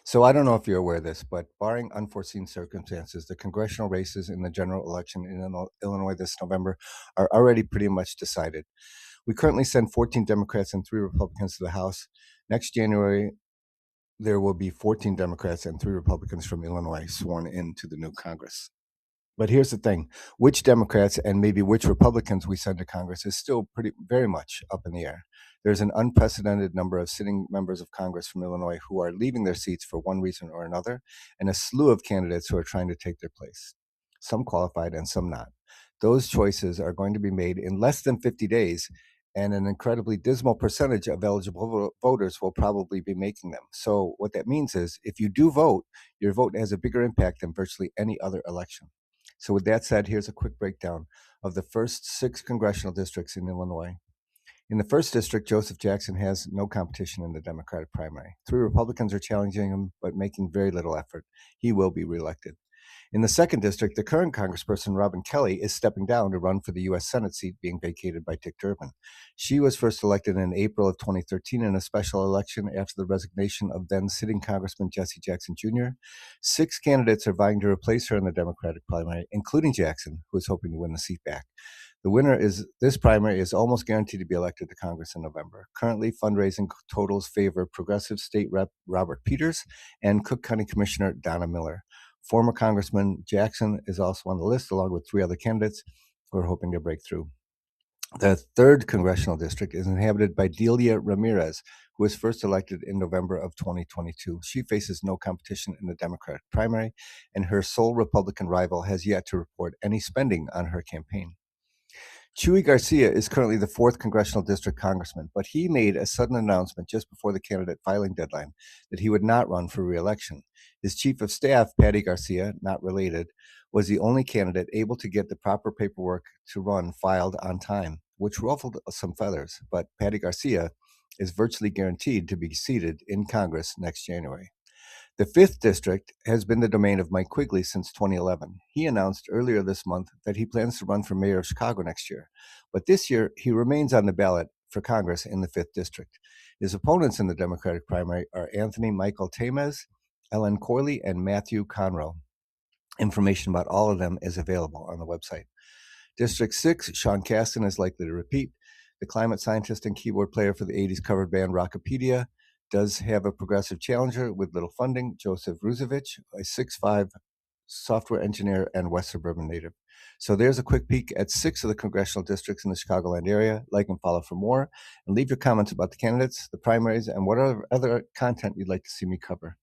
So I don't know if you're aware of this, but barring unforeseen circumstances, the congressional races in the general election in Illinois this November are already pretty much decided. We currently send 14 Democrats and 3 Republicans to the House. Next January, there will be 14 Democrats and 3 Republicans from Illinois sworn into the new Congress. But here's the thing, which Democrats and maybe which Republicans we send to Congress is still pretty very much up in the air. There's an unprecedented number of sitting members of Congress from Illinois who are leaving their seats for one reason or another, and a slew of candidates who are trying to take their place, some qualified and some not. Those choices are going to be made in less than 50 days, and an incredibly dismal percentage of eligible voters will probably be making them. So, what that means is if you do vote, your vote has a bigger impact than virtually any other election. So, with that said, here's a quick breakdown of the first 6 congressional districts in Illinois. In the first district, Joseph Jackson has no competition in the Democratic primary. 3 Republicans are challenging him, but making very little effort. He will be reelected. In the second district, the current Congressperson Robin Kelly is stepping down to run for the U.S. Senate seat being vacated by Dick Durbin. She was first elected in April of 2013 in a special election after the resignation of then sitting Congressman Jesse Jackson Jr. 6 candidates are vying to replace her in the Democratic primary, including Jackson, who is hoping to win the seat back. This primary is almost guaranteed to be elected to Congress in November. Currently, fundraising totals favor progressive state rep Robert Peters and Cook County Commissioner Donna Miller. Former Congressman Jackson is also on the list, along with 3 other candidates who are hoping to break through. The third congressional district is inhabited by Delia Ramirez, who was first elected in November of 2022. She faces no competition in the Democratic primary, and her sole Republican rival has yet to report any spending on her campaign. Chuy Garcia is currently the 4th congressional district congressman, but he made a sudden announcement just before the candidate filing deadline that he would not run for re-election. His chief of staff, Patty Garcia, not related, was the only candidate able to get the proper paperwork to run filed on time, which ruffled some feathers. But Patty Garcia is virtually guaranteed to be seated in Congress next January. The 5th district has been the domain of Mike Quigley since 2011. He announced earlier this month that he plans to run for mayor of Chicago next year, but this year he remains on the ballot for Congress in the 5th district. His opponents in the Democratic primary are Anthony Michael Tamez, Ellen Corley, and Matthew Conroe. Information about all of them is available on the website. District 6, Sean Caston is likely to repeat. The climate scientist and keyboard player for the 80s cover band Rockapedia does have a progressive challenger with little funding, Joseph Rusevich, a 6'5" software engineer and West Suburban native. So there's a quick peek at 6 of the congressional districts in the Chicagoland area. Like and follow for more, and leave your comments about the candidates, the primaries, and whatever other content you'd like to see me cover.